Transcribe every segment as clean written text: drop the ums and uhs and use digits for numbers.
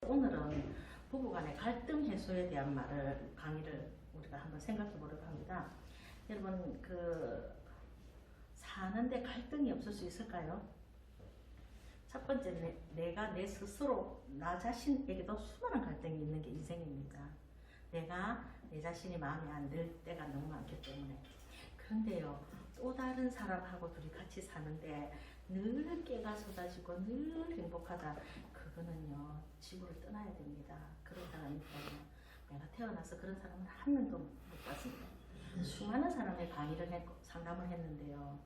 오늘은 부부간의 갈등 해소에 대한 강의를 우리가 한번 생각해 보려고 합니다. 여러분, 사는데 갈등이 없을 수 있을까요? 첫 번째, 내가 내 스스로, 나 자신에게도 수많은 갈등이 있는 게 인생입니다. 내가 내 자신이 마음에 안 들 때가 너무 많기 때문에. 그런데요, 또 다른 사람하고 둘이 같이 사는데 늘 깨가 쏟아지고 늘 행복하다. 그거는요, 지구를 떠나야 됩니다. 그런 사람이 있다면. 내가 태어나서 그런 사람은 한 명도 못 봤습니다. 수많은 사람의 강의를 했고 상담을 했는데요.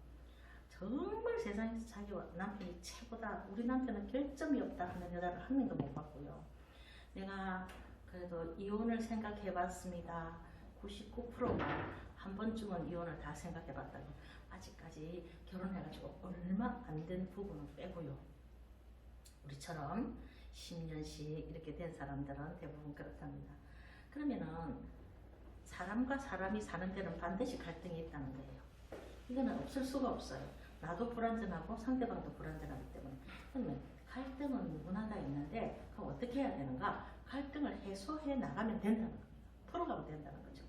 정말 세상에서 자기 남편이 최고다, 우리 남편은 결점이 없다 하는 여자를 한 명도 못 봤고요. 내가 그래도 이혼을 생각해 봤습니다. 99%가 한 번쯤은 이혼을 다 생각해 봤다고. 아직까지 결혼해가지고 얼마 안 된 부부는 빼고요. 우리처럼 10년씩 이렇게 된 사람들은 대부분 그렇답니다. 그러면은 사람과 사람이 사는 데는 반드시 갈등이 있다는 거예요. 이거는 없을 수가 없어요. 나도 불완전하고 상대방도 불완전하기 때문에. 그러면 갈등은 누구나 다 있는데 그럼 어떻게 해야 되는가? 갈등을 해소해 나가면 된다는 겁니다. 풀어가면 된다는 거죠.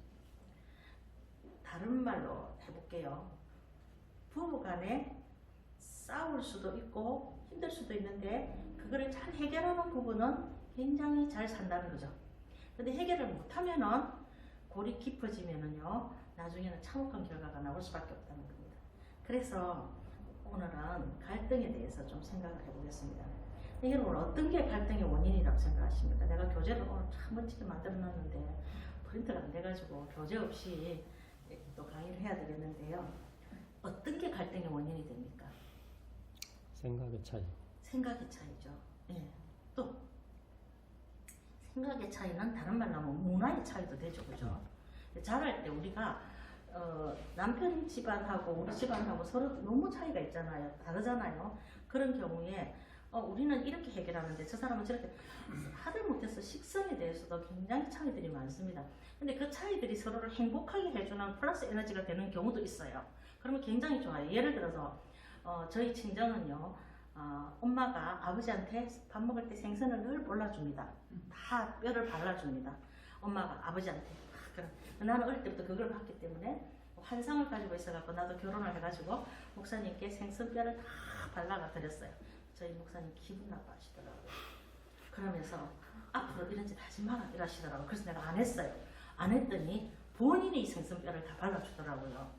다른 말로 해볼게요. 부부간에 싸울 수도 있고 힘들 수도 있는데 그거를 잘 해결하는 부부는 굉장히 잘 산다는 거죠. 근데 해결을 못하면은 골이 깊어지면은요, 나중에는 참혹한 결과가 나올 수밖에 없다는 겁니다. 그래서 오늘은 갈등에 대해서 좀 생각을 해보겠습니다. 여러분, 어떤 게 갈등의 원인이라고 생각하십니까? 내가 교재를 오늘 참 멋지게 만들어 놨는데 프린트가 안 돼가지고 교재 없이 또 강의를 해야 되겠는데요. 어떤 게 갈등의 원인이 됩니까? 생각의 차이. 생각의 차이죠. 예. 또 생각의 차이는 다른 말로 하면 문화의 차이도 되죠, 그죠? 자랄 때 우리가 남편 집안하고 우리 집안하고 서로 너무 차이가 있잖아요. 다르잖아요. 그런 경우에 우리는 이렇게 해결하는데 저 사람은 저렇게, 하다못해서 식성에 대해서도 굉장히 차이들이 많습니다. 근데 그 차이들이 서로를 행복하게 해주는 플러스 에너지가 되는 경우도 있어요. 그러면 굉장히 좋아요. 예를 들어서 저희 친정은요, 엄마가 아버지한테 밥 먹을 때 생선을 늘 골라줍니다. 다 뼈를 발라줍니다. 엄마가 아버지한테. 나는 어릴 때부터 그걸 봤기 때문에 환상을 가지고 있어갖고 나도 결혼을 해가지고 목사님께 생선뼈를 다 발라가 드렸어요. 저희 목사님 기분 나빠하시더라고요. 그러면서 앞으로 이런 짓 하지 마라 이러시더라고요. 그래서 내가 안 했어요. 안 했더니 본인이 생선뼈를 다 발라주더라고요.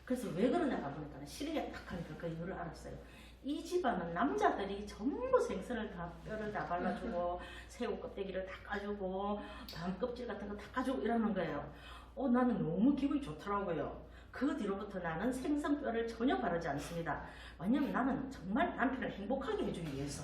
그래서 왜 그러냐고 보니까 시리게 딱 하니까 그 이유를 알았어요. 이 집안은 남자들이 전부 생선을 다 뼈를 다 발라주고 새우 껍데기를 다 까주고 밤 껍질 같은 거 다 까주고 이러는 거예요. 나는 너무 기분이 좋더라고요. 그 뒤로부터 나는 생선뼈를 전혀 바르지 않습니다. 왜냐면 나는 정말 남편을 행복하게 해주기 위해서.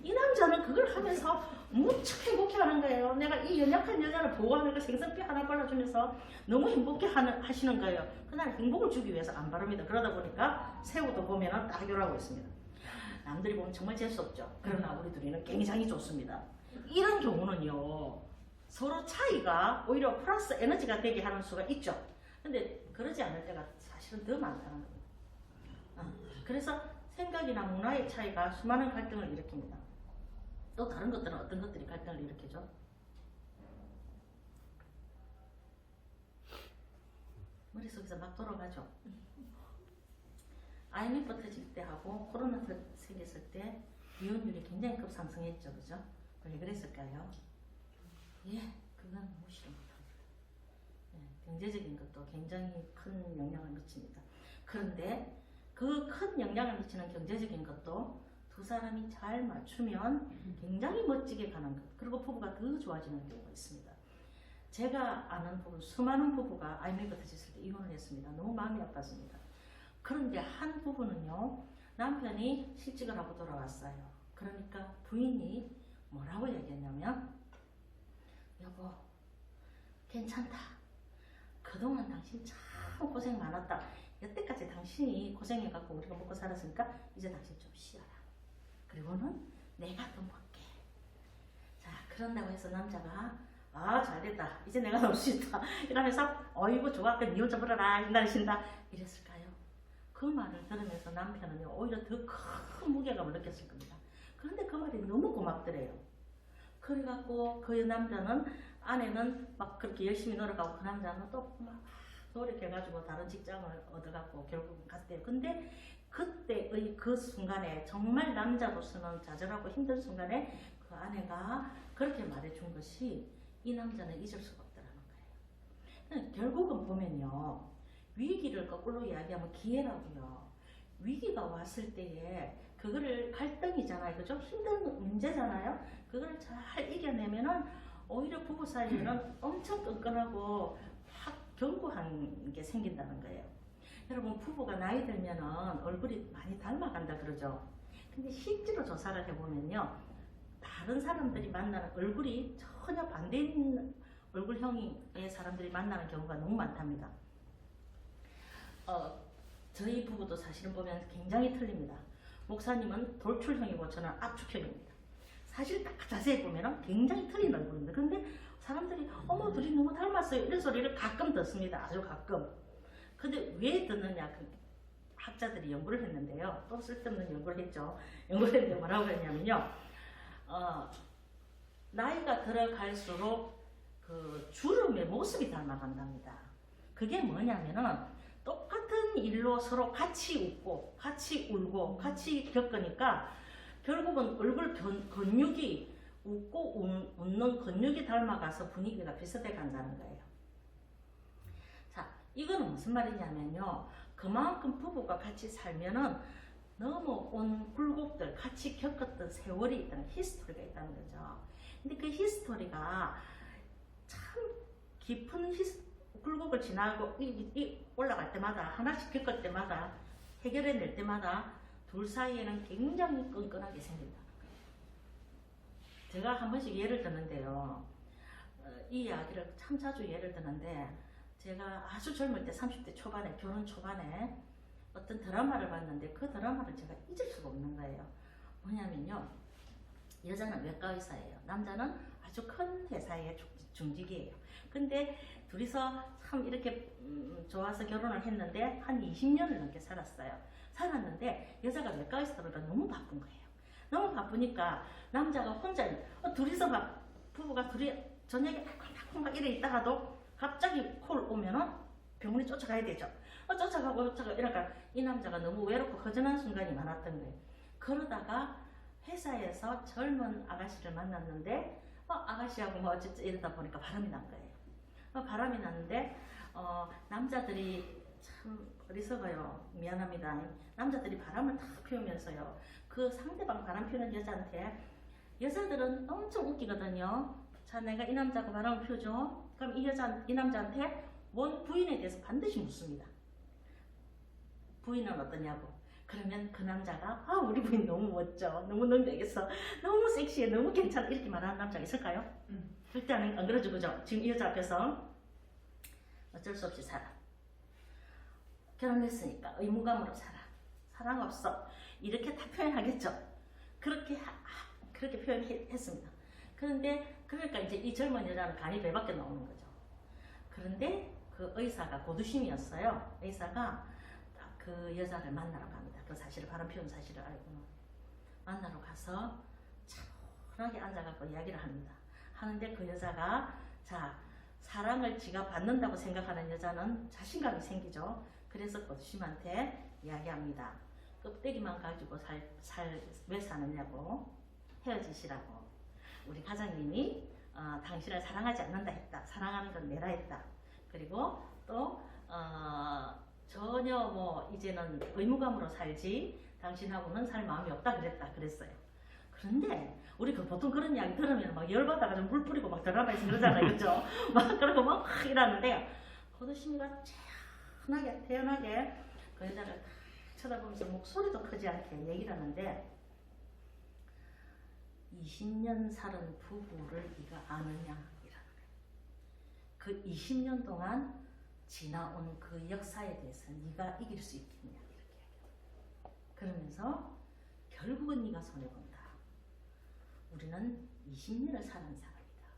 이 남자는 그걸 하면서 무척 행복해 하는 거예요. 내가 이 연약한 여자를 보호하는 그 생선뼈 하나 발라주면서 너무 행복해 하시는 거예요. 그날 행복을 주기 위해서 안 바릅니다. 그러다 보니까 새우도 보면은 딱 요라고 있습니다. 남들이 보면 정말 재수 없죠. 그러나 우리 둘이는 굉장히 좋습니다. 이런 경우는요, 서로 차이가 오히려 플러스 에너지가 되게 하는 수가 있죠. 근데 그러지 않을 때가 사실은 더 많다는 겁니다. 그래서 생각이나 문화의 차이가 수많은 갈등을 일으킵니다. 또 다른 것들은 어떤 것들이 갈등을 일으키죠? 머릿속에서 막 돌아가죠. IMF 터질 때하고 코로나 생겼을 때 이혼율이 굉장히 급상승했죠, 그죠? 왜 그랬을까요? 예, 그건 무시를 못합니다. 경제적인 것도 굉장히 큰 영향을 미칩니다. 그런데 그 큰 영향을 미치는 경제적인 것도 두 사람이 잘 맞추면 굉장히 멋지게 가는 것, 그리고 부부가 더 좋아지는 경우가 있습니다. 제가 아는 부부, 수많은 부부가 IMF 터졌을 때 이혼을 했습니다. 너무 마음이 아팠습니다. 그런데 한 부부는요, 남편이 실직을 하고 돌아왔어요. 그러니까 부인이 뭐라고 얘기했냐면, 여보, 괜찮다. 그동안 당신 참 고생 많았다. 여태까지 당신이 고생해갖고 우리가 먹고 살았으니까 이제 당신 좀 쉬어라. 그리고는 내가 더 먹게. 자, 그런다고 해서 남자가 잘됐다. 이제 내가 놀 수 있다. 이러면서 어이구 좋아. 니 혼자 벌어라. 인간이신다. 이랬을까요? 그 말을 들으면서 남편은 오히려 더 큰 무게감을 느꼈을 겁니다. 그런데 그 말이 너무 고맙더래요. 그래갖고 그 남자는 아내는 막 그렇게 열심히 놀아가고 그 남자는 또 막 노력해가지고 다른 직장을 얻어갖고 결국 갔대요. 근데 그때의 그 순간에 정말 남자로서는 좌절하고 힘든 순간에 그 아내가 그렇게 말해준 것이 이 남자는 잊을 수가 없더라는 거예요. 결국은 보면요, 위기를 거꾸로 이야기하면 기회라고요. 위기가 왔을 때에 그거를 갈등이잖아요, 그죠? 힘든 문제잖아요. 그걸 잘 이겨내면은 오히려 부부 사이에는 엄청 끈끈하고 확 견고한 게 생긴다는 거예요. 여러분, 부부가 나이 들면은 얼굴이 많이 닮아간다 그러죠. 근데 실제로 조사를 해보면요, 다른 사람들이 만나는 얼굴이 전혀 반대인 얼굴형의 사람들이 만나는 경우가 너무 많답니다. 저희 부부도 사실은 보면 굉장히 틀립니다. 목사님은 돌출형이고 저는 압축형입니다. 사실 딱 자세히 보면 굉장히 틀린 얼굴입니다. 그런데 사람들이 어머 둘이 너무 닮았어요 이런 소리를 가끔 듣습니다. 아주 가끔. 근데 왜 듣느냐, 그 학자들이 연구를 했는데요. 또 쓸데없는 연구를 했죠. 연구를 했는데 뭐라고 했냐면요, 나이가 들어갈수록 그 주름의 모습이 닮아간답니다. 그게 뭐냐면은 똑같은 일로 서로 같이 웃고 같이 울고 같이 겪으니까 결국은 얼굴 근육이 웃고 웃는 근육이 닮아가서 분위기가 비슷해 간다는 거예요. 자, 이거는 무슨 말이냐면요, 그만큼 부부가 같이 살면은 넘어온 굴곡들, 같이 겪었던 세월이 있다는, 히스토리가 있다는 거죠. 근데 그 히스토리가 참 깊은 굴곡을 지나고 올라갈 때마다, 하나씩 겪을 때마다, 해결해낼 때마다 둘 사이에는 굉장히 끈끈하게 생긴다는 거예요. 제가 한 번씩 예를 드는데요, 이 이야기를 참 자주 예를 드는데, 제가 아주 젊을 때 30대 초반에, 결혼 초반에 어떤 드라마를 봤는데 그 드라마를 제가 잊을 수가 없는 거예요. 뭐냐면요, 여자는 외과 의사예요. 남자는 아주 큰 회사의 중직이에요. 근데 둘이서 참 이렇게 좋아서 결혼을 했는데 한 20년을 넘게 살았어요. 살았는데 여자가 외과 의사로서 너무 바쁜 거예요. 너무 바쁘니까 남자가 혼자 둘이서 막 부부가 둘이 저녁에 달콤달콤 막 이래 있다가도 갑자기 콜 오면은 병원에 쫓아가야 되죠. 쫓아가고 이러니까 이 남자가 너무 외롭고 허전한 순간이 많았던 거예요. 그러다가 회사에서 젊은 아가씨를 만났는데 아가씨하고 뭐 어쨌든 이러다 보니까 바람이 난 거예요. 바람이 났는데 남자들이 참 어리석어요. 미안합니다. 남자들이 바람을 탁 피우면서요, 그 상대방 바람 피우는 여자한테, 여자들은 엄청 웃기거든요. 자, 내가 이 남자가 바람을 피우죠. 그럼 이 남자한테 원 부인에 대해서 반드시 묻습니다. 부인은 어떠냐고. 그러면 그 남자가 우리 부인 너무 멋져, 너무 능력있어, 너무 섹시해, 너무 괜찮아 이렇게 말하는 남자가 있을까요? 절대 안 그러죠, 그죠? 지금 이 여자 앞에서 어쩔 수 없이 살아, 결혼했으니까 의무감으로 살아, 사랑 없어, 이렇게 다 표현하겠죠. 그렇게 표현했습니다. 그런데 그러니까 이제 이 젊은 여자는 간이 배밖에 나오는 거죠. 그런데 그 의사가 고두심이었어요. 의사가 그 여자를 만나러 갑니다. 그 사실을, 바람 피운 사실을 알고 만나러 가서 차분하게 앉아갖고 이야기를 합니다. 하는데 그 여자가, 자, 사랑을 지가 받는다고 생각하는 여자는 자신감이 생기죠. 그래서 고두심한테 이야기합니다. 껍데기만 가지고 왜 사느냐고, 헤어지시라고. 우리 가장님이 당신을 사랑하지 않는다 했다. 사랑하는 건 내라 했다. 그리고 또 전혀 뭐 이제는 의무감으로 살지 당신하고는 살 마음이 없다 그랬어요. 그런데 우리 보통 그런 이야기 들으면 막 열받아가지고 물 뿌리고 막 드라마에서 그러잖아요, 그죠? 막 그러고 막 이러는데 고두심이가 태연하게 그 여자를 탁 쳐다보면서 목소리도 크지 않게 얘기를 하는데, 20년 살은 부부를 네가 아느냐 이라는 거예요. 그 20년 동안 지나온 그 역사에 대해서 네가 이길 수 있겠냐 이렇게 얘기해요. 그러면서 결국은 네가 손해본다. 우리는 20년을 사는 사람이다.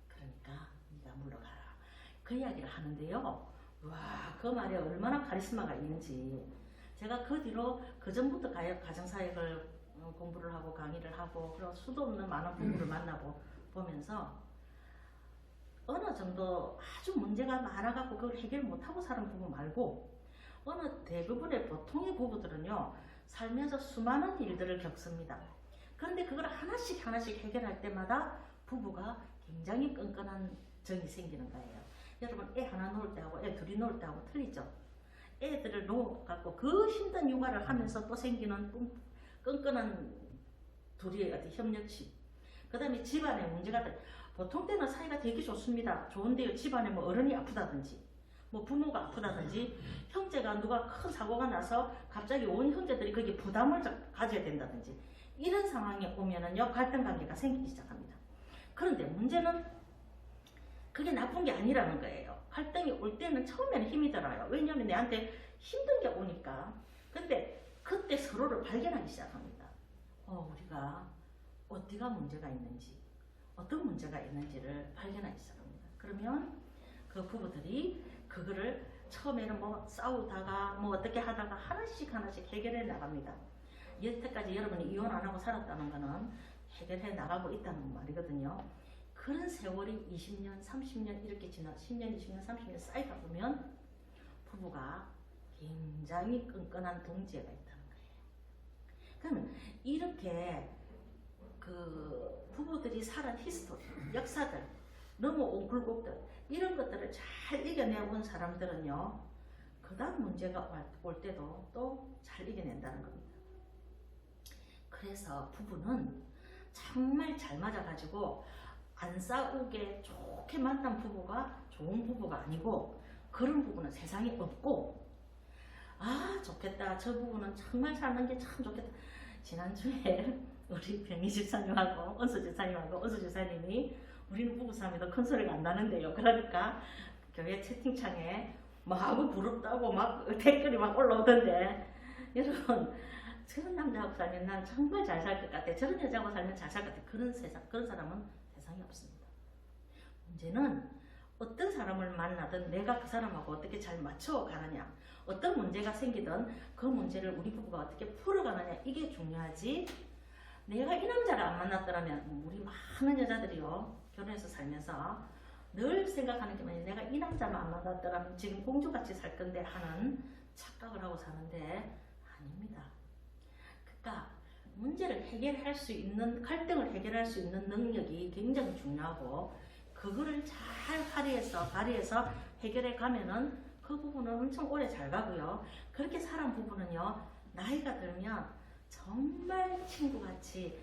그러니까 네가 물러가라. 그 이야기를 하는데요. 와, 그 말에 얼마나 카리스마가 있는지. 제가 그 뒤로 그 전부터 가정사역을 공부를 하고 강의를 하고, 그리고 수도 없는 많은 부부를 만나고 보면서 어느 정도 아주 문제가 많아갖고 그걸 해결 못하고 사는 부부 말고 어느 대부분의 보통의 부부들은요 살면서 수많은 일들을 겪습니다. 그런데 그걸 하나씩 하나씩 해결할 때마다 부부가 굉장히 끈끈한 정이 생기는 거예요. 여러분 애 하나 놓을 때하고 애 둘이 놓을 때하고 틀리죠. 애들을 놓아갖고 그 힘든 육아를 하면서 또 생기는 끈끈한 둘이의 어떤 협력심. 그 다음에 집안에 문제가 보통 때는 사이가 되게 좋습니다. 좋은데요 집안에 뭐 어른이 아프다든지 뭐 부모가 아프다든지 형제가 누가 큰 사고가 나서 갑자기 온 형제들이 거기에 부담을 가져야 된다든지 이런 상황이 오면은요 갈등 관계가 생기기 시작합니다. 그런데 문제는 그게 나쁜 게 아니라는 거예요. 갈등이 올 때는 처음에는 힘이 들어요. 왜냐하면 내한테 힘든 게 오니까. 근데 그때 서로를 발견하기 시작합니다. 우리가 어디가 문제가 있는지 어떤 문제가 있는지를 발견하기 시작합니다. 그러면 그 부부들이 그거를 처음에는 뭐 싸우다가 뭐 어떻게 하다가 하나씩 하나씩 해결해 나갑니다. 여태까지 여러분이 이혼 안 하고 살았다는 거는 해결해 나가고 있다는 말이거든요. 그런 세월이 20년, 30년 이렇게 지나 10년, 20년, 30년 쌓이다 보면 부부가 굉장히 끈끈한 동지애가 있다는 거예요. 그러면 이렇게 그 부부들이 살은 히스토리, 역사들, 넘어온 굴곡들 이런 것들을 잘 이겨내온 사람들은요 그 다음 문제가 올 때도 또 잘 이겨낸다는 겁니다. 그래서 부부는 정말 잘 맞아가지고 안 싸우게 좋게 만난 부부가 좋은 부부가 아니고 그런 부부는 세상에 없고 좋겠다 저 부부는 정말 사는 게 참 좋겠다. 지난주에 우리 병희 집사님하고 은수 집사님하고 은수 집사님이 우리는 부부싸움이 더 큰 소리가 안 나는데요. 그러니까 교회 채팅창에 막 부럽다고 막 댓글이 막 올라오던데 여러분 저런 남자하고 살면 난 정말 잘 살 것 같아. 저런 여자하고 살면 잘 살 것 같아. 그런 사람은 세상에 없습니다. 문제는 어떤 사람을 만나든 내가 그 사람하고 어떻게 잘 맞춰가느냐 어떤 문제가 생기든 그 문제를 우리 부부가 어떻게 풀어가느냐 이게 중요하지. 내가 이 남자를 안 만났더라면 우리 많은 여자들이요 결혼해서 살면서 늘 생각하는 게 뭐냐 내가 이 남자만 안 만났더라면 지금 공주같이 살 건데 하는 착각을 하고 사는데 아닙니다. 그러니까 문제를 해결할 수 있는 갈등을 해결할 수 있는 능력이 굉장히 중요하고 그거를 잘 발휘해서 해결해 가면은 그 부분은 엄청 오래 잘 가고요. 그렇게 살은 부부는요 나이가 들면 정말 친구같이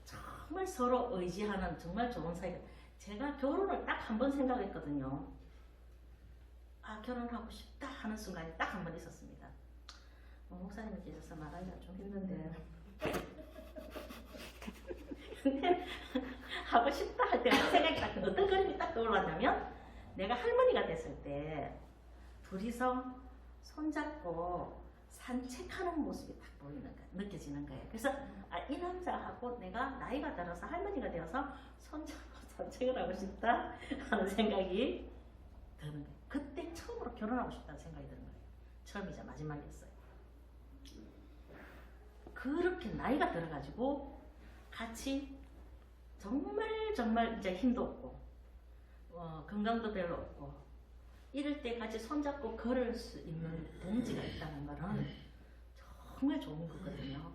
정말 서로 의지하는 정말 좋은 사이가. 제가 결혼을 딱 한 번 생각했거든요. 결혼하고 싶다 하는 순간이 딱 한 번 있었습니다. 목사님이 계셔서 말하기가 좀 힘든데 근데 하고 싶다 할 때 생각이 딱 어떤 그림이 딱 떠올랐냐면 내가 할머니가 됐을 때 둘이서 손잡고 산책하는 모습이 딱 보이는 거예요. 느껴지는 거예요. 그래서 이 남자하고 내가 나이가 들어서 할머니가 되어서 손잡고 산책을 하고 싶다 하는 생각이 드는 거예요. 그때 처음으로 결혼하고 싶다는 생각이 드는 거예요. 처음이자 마지막이었어요. 그렇게 나이가 들어가지고 같이 정말 이제 힘도 없고 건강도 별로 없고 이럴 때 같이 손잡고 걸을 수 있는 동지가 있다는 거는 정말 좋은 거거든요.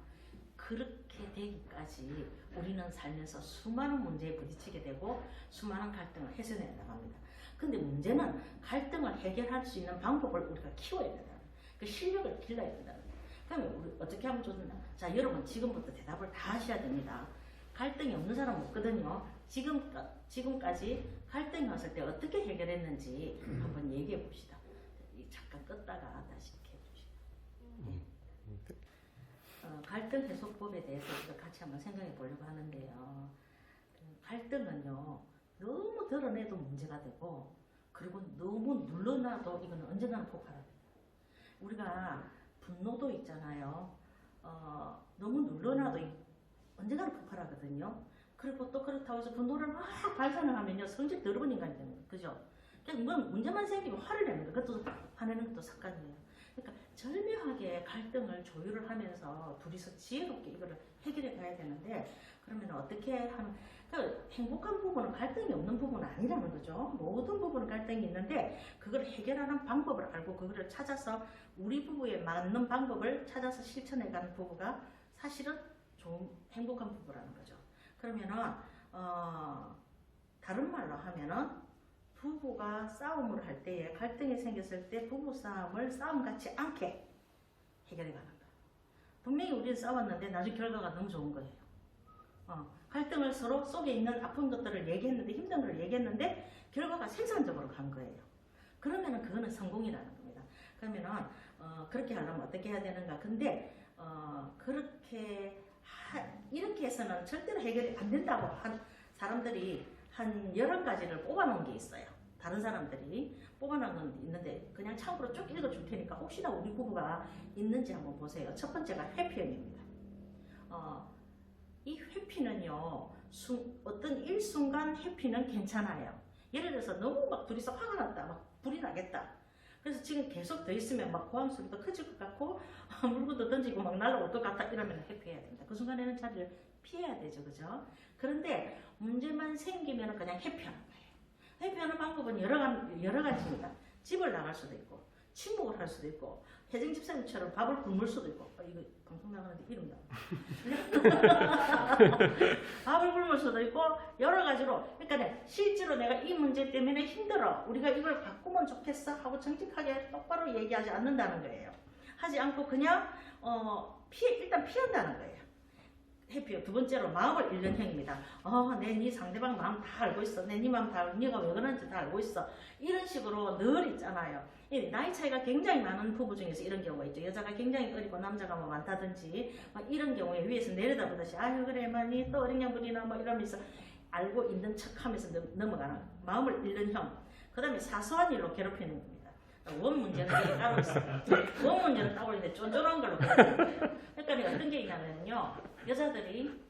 그렇게 되기까지 우리는 살면서 수많은 문제에 부딪히게 되고 수많은 갈등을 해소해 나갑니다. 근데 문제는 갈등을 해결할 수 있는 방법을 우리가 키워야 된다. 그 실력을 길러야 된다. 그러면 우리 어떻게 하면 좋나? 자, 여러분 지금부터 대답을 다 하셔야 됩니다. 갈등이 없는 사람 없거든요. 지금까지 갈등이 왔을 때 어떻게 해결했는지 한번 얘기해 봅시다. 잠깐 껐다가 다시 이렇게 해봅시다. 갈등 해소법에 대해서 우리가 같이 한번 생각해 보려고 하는데요. 갈등은요, 너무 드러내도 문제가 되고, 그리고 너무 눌러놔도 이거는 언젠가는 폭발합니다. 우리가 분노도 있잖아요. 너무 눌러놔도 언젠가는 폭발하거든요. 그리고 또 그렇다고 해서 분노를 막 발산을 하면요, 성질 더러운 인간이 되는 거예요. 그죠? 그냥 뭐 문제만 생기면 화를 내는 거예요. 그것도 화내는 것도 습관이에요. 그러니까 절묘하게 갈등을 조율을 하면서 둘이서 지혜롭게 이거를 해결해 가야 되는데 그러면 어떻게 하면 그 행복한 부분은 갈등이 없는 부분은 아니라는 거죠. 모든 부분은 갈등이 있는데 그걸 해결하는 방법을 알고 그거를 찾아서 우리 부부에 맞는 방법을 찾아서 실천해가는 부부가 사실은 좋은 행복한 부부라는 거죠. 그러면은 다른 말로 하면은 부부가 싸움을 할 때에 갈등이 생겼을 때 부부 싸움을 싸움 같지 않게 해결해 가는 거예요. 분명히 우리는 싸웠는데 나중 결과가 너무 좋은 거예요. 갈등을 서로 속에 있는 아픈 것들을 얘기했는데 힘든 걸 얘기했는데 결과가 생산적으로 간 거예요. 그러면은 그거는 성공이라는 겁니다. 그러면은 그렇게 하려면 어떻게 해야 되는가? 근데 그렇게 이렇게 해서는 절대로 해결이 안 된다고 한 사람들이 한 11가지를 뽑아놓은 게 있어요. 다른 사람들이 뽑아놓은 건 있는데 그냥 참고로 쭉 읽어줄 테니까 혹시나 우리 부부가 있는지 한번 보세요. 첫 번째가 회피형입니다. 이 회피는요, 어떤 일순간 회피는 괜찮아요. 예를 들어서 너무 막 둘이서 화가 났다, 막 불이 나겠다. 그래서 지금 계속 더 있으면 막 고함 소리도 커질 것 같고 물건도 던지고 막 날아올 것 같다 이러면 회피해야 됩니다. 그 순간에는 자리를 피해야 되죠, 그죠? 그런데 문제만 생기면 그냥 회피하는 거예요. 회피하는 방법은 여러 가지입니다. 집을 나갈 수도 있고 침묵을 할 수도 있고 혜정 집사님처럼 밥을 굶을 수도 있고 이거 방송 나가는데 이름 나와 밥을 굶을 수도 있고 여러 가지로 그러니까 실제로 내가 이 문제 때문에 힘들어 우리가 이걸 바꾸면 좋겠어 하고 정직하게 똑바로 얘기하지 않는다는 거예요. 하지 않고 그냥 일단 피한다는 거예요. 회피요. 두 번째로 마음을 잃는 형입니다. 내 네 상대방 마음 다 알고 있어. 내 네 마음 다 네가 왜 그러는지 다 알고 있어. 이런 식으로 늘 있잖아요. 나이 차이가 굉장히 많은 부부 중에서 이런 경우가 있죠. 여자가 굉장히 어리고 남자가 뭐 많다든지 막 이런 경우에 위에서 내려다보듯이 아유 그래 많이 또 어리냐 부리나 뭐 이러면서 알고 있는 척하면서 넘어가는 마음을 잃는 형. 그 다음에 사소한 일로 괴롭히는 겁니다. 원 문제는 따로 있어요. 원 문제는 따로 있는데 쫀쫀한 걸로 괴롭히는 거예요. 그러니까 어떤 게 있냐면요. 여자들이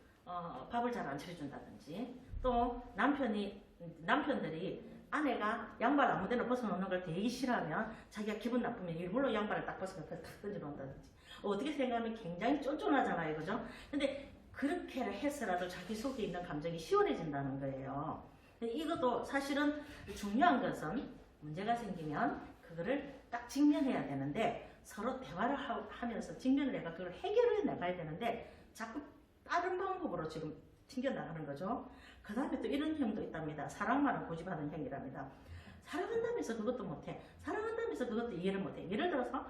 밥을 잘 안 차려준다든지 또 남편들이 아내가 양말 아무 데나 벗어놓는 걸 되게 싫어하면 자기가 기분 나쁘면 일부러 양말을 딱 벗어서 탁 던져놓는다든지 어떻게 생각하면 굉장히 쫀쫀하잖아요, 그죠? 근데 그렇게 해서라도 자기 속에 있는 감정이 시원해진다는 거예요. 이것도 사실은 중요한 것은 문제가 생기면 그거를 딱 직면해야 되는데 서로 대화를 하면서 직면을 내가 그걸 해결해 나가야 되는데 자꾸 다른 방법으로 지금 튕겨나가는 거죠. 그 다음에 또 이런 형도 있답니다. 사랑만을 고집하는 형이랍니다. 사랑한다면서 그것도 못해. 사랑한다면서 그것도 이해를 못해. 예를 들어서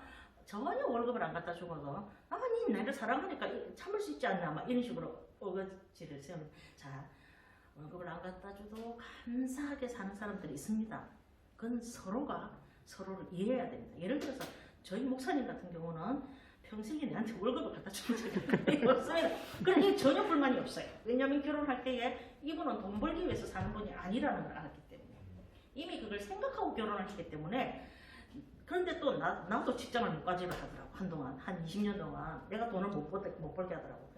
전혀 월급을 안 갖다 주고도 아니 나를 사랑하니까 참을 수 있지 않나 막 이런 식으로 어거지를 세우는. 자, 월급을 안 갖다 줘도 감사하게 사는 사람들이 있습니다. 그건 서로가 서로를 이해해야 됩니다. 예를 들어서 저희 목사님 같은 경우는 평생에 내한테 월급을 갖다 준 적이 없어요. 그러니 전혀 불만이 없어요. 왜냐하면 결혼할 때에 이분은 돈 벌기 위해서 사는 분이 아니라는 걸 알았기 때문에 이미 그걸 생각하고 결혼을 했기 때문에. 그런데 또 나도 직장을 못 가지를 하더라고. 한동안 한 20년 동안 내가 돈을 못 벌게 하더라고.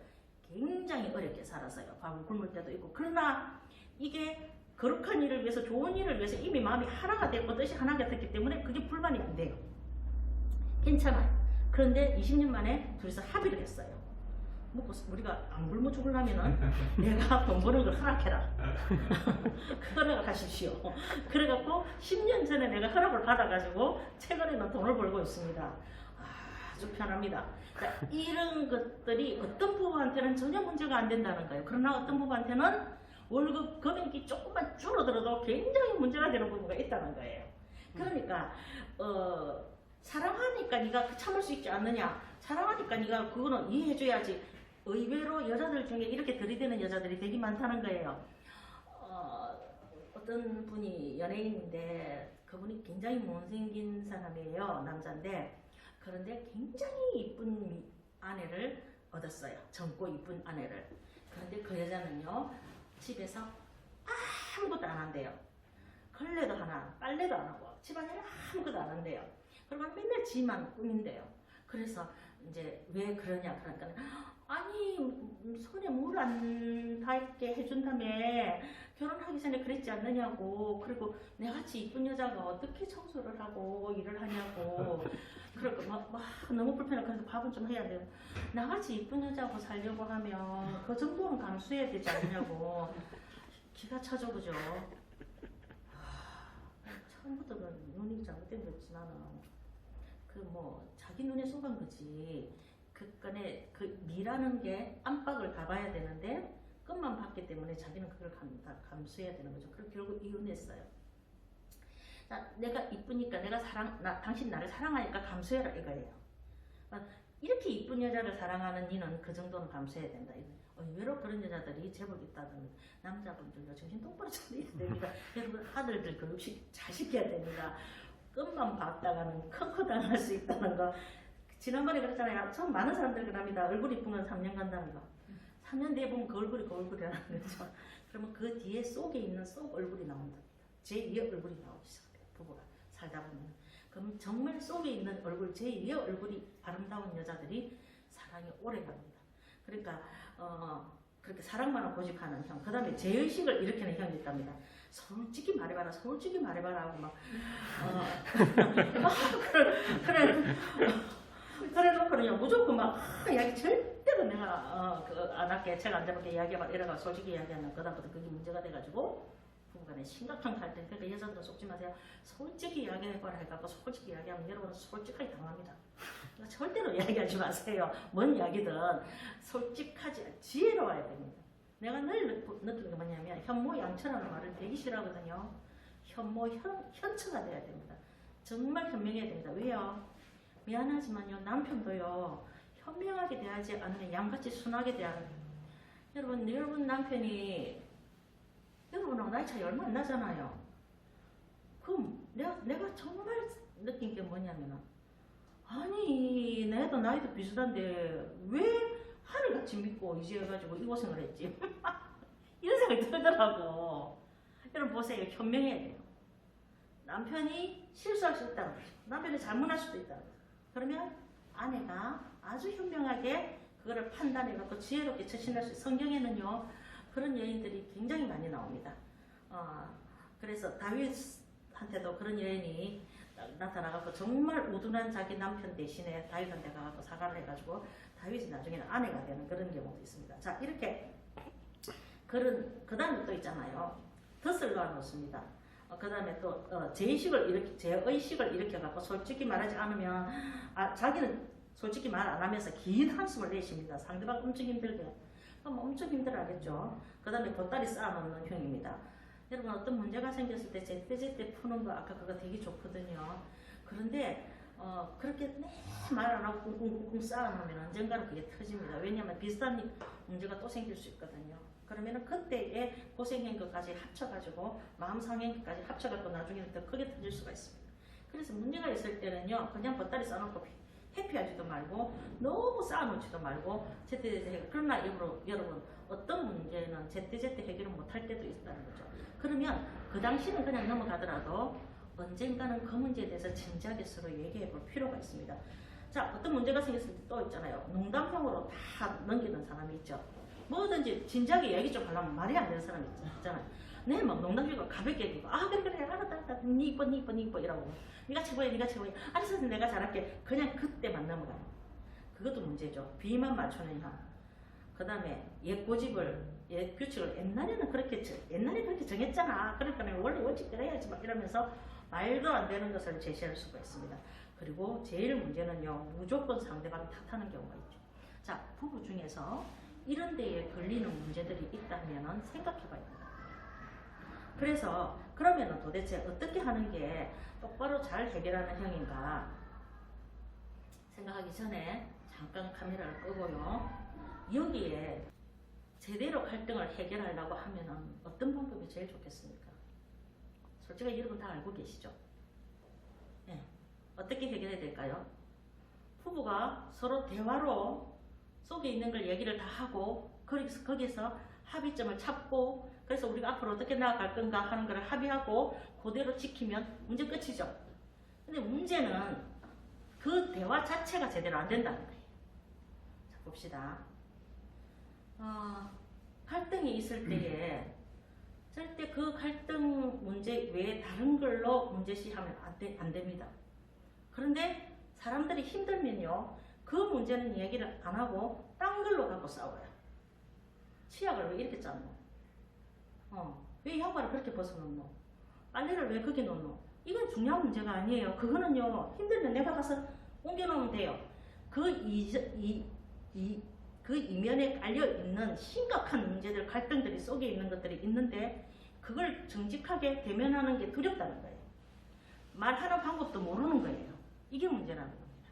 굉장히 어렵게 살았어요. 밥을 굶을 때도 있고. 그러나 이게 거룩한 일을 위해서 좋은 일을 위해서 이미 마음이 하나가 되고 뜻이 하나가 됐기 때문에 그게 불만이 안 돼요. 괜찮아요. 그런데 20년 만에 둘이서 합의를 했어요. 뭐 우리가 안 굶어 죽으려면은 내가 돈 버는 걸 허락해라. 그거를 하십시오. 그래갖고 10년 전에 내가 허락을 받아가지고 최근에는 돈을 벌고 있습니다. 아주 편합니다. 그러니까 이런 것들이 어떤 부부한테는 전혀 문제가 안 된다는 거예요. 그러나 어떤 부부한테는 월급 금액이 조금만 줄어들어도 굉장히 문제가 되는 부부가 있다는 거예요. 그러니까 사랑하니까 네가 참을 수 있지 않느냐. 사랑하니까 네가 그거는 이해해줘야지. 의외로 여자들 중에 이렇게 들이대는 여자들이 되게 많다는 거예요. 어떤 분이 연예인인데 그분이 굉장히 못생긴 사람이에요. 남자인데 그런데 굉장히 이쁜 아내를 얻었어요. 젊고 이쁜 아내를. 그런데 그 여자는요. 집에서 아무것도 안 한대요. 걸레도 하나, 빨래도 안 하고 집안일 아무것도 안 한대요. 그리고 맨날 지만 꾸민대요. 그래서 이제 왜 그러냐 그러니까 아니 손에 물 안 닿게 해준다며 결혼하기 전에 그랬지 않느냐고. 그리고 내같이 이쁜 여자가 어떻게 청소를 하고 일을 하냐고. 그러니까 막 너무 불편해. 그래서 밥은 좀 해야 돼요. 나같이 이쁜 여자하고 살려고 하면 그 정도는 감수해야 되지 않냐고. 기가 차죠, 그죠? 처음부터 그 눈이 잘못된 거지만은 그 뭐 자기 눈에 속은 거지. 그 건에 그 미라는 게 안팎을 다 봐야 되는데 끝만 봤기 때문에 자기는 그걸 다 감수해야 되는 거죠. 그래서 결국 이혼했어요. 자, 내가 이쁘니까 당신 나를 사랑하니까 감수해라 이거예요. 이렇게 이쁜 여자를 사랑하는 니는 그 정도는 감수해야 된다. 의외로 그런 여자들이 제법 있다던 남자분들도 정신 똑바로 차려야 됩니다. 여러분 아들들 교육식 잘 시켜야 됩니다. 끝만 봤다가는 커커 당할 수 있다는 거. 지난번에 그랬잖아요. 처음 많은 사람들 그럽니다. 얼굴 이쁜 건 3년 간다는 거. 3년 뒤에 보면 그 얼굴이 그 얼굴이라는 거죠. 그러면 그 뒤에 속에 있는 속 얼굴이 나온답니다. 제2의 얼굴이 나오기 시작해요. 부부가 살다 보면. 그럼 정말 속에 있는 얼굴, 제2의 얼굴이 아름다운 여자들이 사랑이 오래 갑니다. 그러니까 그렇게 사랑만을 고집하는 형. 그 다음에 제의식을 일으키는 형이 있답니다. 솔직히 말해봐라, 솔직히 말해봐라 하고 막 그래 놓고는요 무조건 막 이야기 절대로 내가 안 할게, 제가 안 잡을게 이야기해봐 이래가 솔직히 이야기하면 그다음부터 그게 문제가 돼가지고 부부간에 심각한 갈등. 그러니까 여자들은 속지 마세요. 솔직히 이야기해봐라 해갖고 솔직히 이야기하면 여러분은 솔직하게 당합니다. 그러니까 절대로 이야기하지 마세요. 뭔 이야기든 솔직하지, 지혜로워야 됩니다. 내가 늘 느끼는 게 뭐냐면 현모양처라는 말을 되게 싫어하거든요. 현모현처가 돼야 됩니다. 정말 현명해야 됩니다. 왜요? 미안하지만요 남편도요 현명하게 대하지 않으면 양같이 순하게 대하는 거예요. 여러분 남편이 여러분하고 나이 차이 얼마 안 나잖아요. 그럼 내가 정말 느낀 게 뭐냐면 아니 내도 나이도 비슷한데 왜 하늘같이 믿고 이제해가지고 이 고생을 했지? 이런 생각이 들더라고. 여러분 보세요. 현명해야 돼요. 남편이 실수할 수 있다는 거죠. 남편이 잘못할 수도 있다는 거죠. 그러면 아내가 아주 현명하게 그거를 판단해갖고 지혜롭게 처신할 수 있어요. 성경에는요 그런 여인들이 굉장히 많이 나옵니다. 그래서 다윗한테도 그런 여인이 나타나갖고 정말 우둔한 자기 남편 대신에 다윗한테 가갖고 사과를 해가지고 다윗이 나중에는 아내가 되는 그런 경우도 있습니다. 자 이렇게 그 다음에 또 있잖아요. 덫을 놓습니다. 그 다음에 또 제의식을 일으켜갖고 솔직히 말하지 않으면 자기는 솔직히 말 안 하면서 긴 한숨을 내쉽니다. 상대방 엄청 힘들게. 그럼 엄청 힘들어하겠죠. 그 다음에 보따리 쌓아놓는 형입니다. 여러분 어떤 문제가 생겼을 때 제때 푸는 거 아까 그거 되게 좋거든요. 그런데 그렇게 말 안 하고 꿍꿍꿍 쌓아놓으면 언젠가는 그게 터집니다. 왜냐하면 비슷한 문제가 또 생길 수 있거든요. 그러면은 그때의 고생한 것까지 합쳐가지고 마음 상한 것까지 합쳐갖고 나중에는 더 크게 터질 수가 있습니다. 그래서 문제가 있을 때는요 그냥 보따리 쌓아놓고 회피하지도 말고 너무 쌓아놓지도 말고 제때제때 그러나 여러분 어떤 문제는 제때제때 해결을 못할 때도 있다는 거죠. 그러면 그 당시는 그냥 넘어가더라도 언젠가는 그 문제에 대해서 진지하게 서로 얘기해 볼 필요가 있습니다. 자 어떤 문제가 생겼을 때 또 있잖아요. 농담형으로 다 넘기는 사람이 있죠. 뭐든지 진지하게 얘기 좀 하려면 말이 안 되는 사람이 있잖아요. 네, 막 농담식으로 가볍게 얘기하고 그래 알았다 니 이뻐 이러고 네가 최고야 알았어 내가 잘할게 그냥 그때만 넘어가요. 그것도 문제죠. 비만 맞추는 형. 그 다음에 옛 규칙을 옛날에 그렇게 정했잖아. 그러니까 원래 원칙 그래야지 막 이러면서 말도 안 되는 것을 제시할 수가 있습니다. 그리고 제일 문제는요 무조건 상대방이 탓하는 경우가 있죠. 자 부부 중에서 이런 데에 걸리는 문제들이 있다면 생각해봐야 됩니다. 그래서 그러면 도대체 어떻게 하는 게 똑바로 잘 해결하는 형인가 생각하기 전에 잠깐 카메라를 끄고요. 여기에 제대로 갈등을 해결하려고 하면 어떤 방법이 제일 좋겠습니까? 솔직히 여러분 다 알고 계시죠? 네. 어떻게 해결해야 될까요? 부부가 서로 대화로 속에 있는 걸 얘기를 다 하고 거기서 합의점을 찾고 그래서 우리가 앞으로 어떻게 나아갈 건가 하는 걸 합의하고 그대로 지키면 문제 끝이죠. 근데 문제는 그 대화 자체가 제대로 안 된다는 거예요. 자 봅시다. 갈등이 있을 때에 절대 그 갈등 문제 외에 다른 걸로 문제시하면 안 됩니다. 그런데 사람들이 힘들면요, 그 문제는 얘기를 안 하고 딴 걸로 갖고 싸워요. 치약을 왜 이렇게 짰노? 왜 양말을 그렇게 벗어놓노? 빨래를 왜 거기 놓노? 이건 중요한 문제가 아니에요. 그거는요, 힘들면 내가 가서 옮겨놓으면 돼요. 그 이면에 깔려있는 심각한 문제들, 갈등들이 속에 있는 것들이 있는데 그걸 정직하게 대면하는 게 두렵다는 거예요. 말하는 방법도 모르는 거예요. 이게 문제라는 겁니다.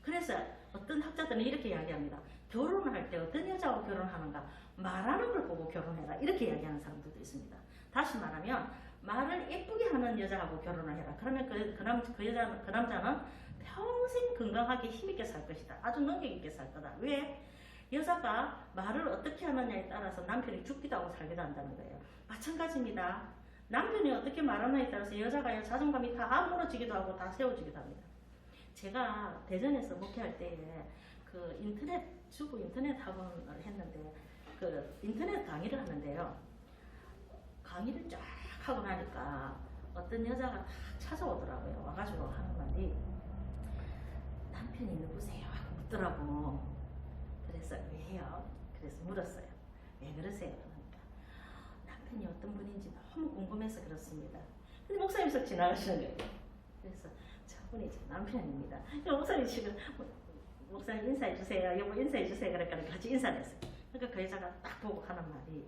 그래서 어떤 학자들은 이렇게 이야기합니다. 결혼을 할 때 어떤 여자하고 결혼하는가? 말하는 걸 보고 결혼해라. 이렇게 이야기하는 사람들도 있습니다. 다시 말하면 말을 예쁘게 하는 여자하고 결혼을 해라. 그러면 그 남자는 평생 건강하게 힘있게 살 것이다. 아주 능력 있게 살 거다. 왜? 여자가 말을 어떻게 하느냐에 따라서 남편이 죽기도 하고 살기도 한다는 거예요. 마찬가지입니다. 남편이 어떻게 말하느냐에 따라서 여자가 자존감이 다 무너지기도 하고 다 세워지기도 합니다. 제가 대전에서 목회할 때에 그 주부 인터넷 학원을 했는데 그 인터넷 강의를 하는데요. 강의를 쫙 하고 나니까 어떤 여자가 딱 찾아오더라고요. 와가지고 하는 말이 남편이 누구세요? 하고 묻더라고. 그래서 왜요? 그래서 물었어요. 왜 그러세요? 그러니까 남편이 어떤 분인지 너무 궁금해서 그렇습니다. 근데 목사님께서 지나가시는 거예요. 그래서 저분이 제 남편입니다. 목사님 지금 목사님 인사해 주세요. 여보 인사해 주세요. 그러니까 같이 인사를 했어요. 그러니까 그 여자가 딱 보고 하는 말이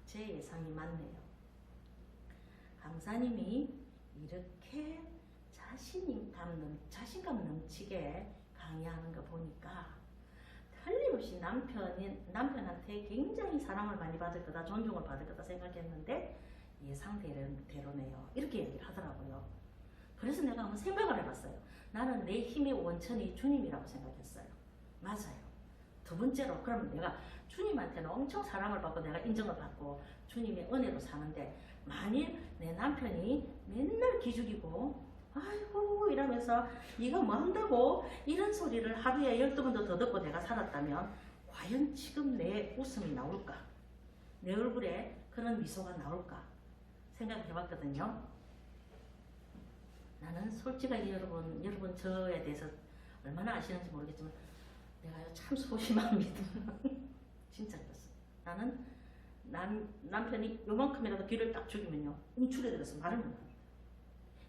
제 예상이 맞네요. 강사님이 이렇게 자신감 넘치게 강의하는 거 보니까 틀림없이 남편한테 굉장히 사랑을 많이 받을 거다, 존중을 받을 거다 생각했는데 예상대로네요. 이렇게 얘기를 하더라고요. 그래서 내가 한번 생각을 해봤어요. 나는 내 힘의 원천이 주님이라고 생각했어요. 맞아요. 두 번째로, 그럼 내가 주님한테는 엄청 사랑을 받고 내가 인정을 받고 주님의 은혜로 사는데 만일 내 남편이 맨날 기죽이고 아이고 이러면서 네가 뭐 한다고 이런 소리를 하루에 12번도 더 듣고 내가 살았다면 과연 지금 내 웃음이 나올까? 내 얼굴에 그런 미소가 나올까? 생각해 봤거든요. 나는 솔직하게 여러분 저에 대해서 얼마나 아시는지 모르겠지만 내가 참 소심합니다. 진짜 그렇습니다. 나는 남편이 요만큼이라도 귀를 딱 죽이면요 움츠려들어서 말을 못합니다.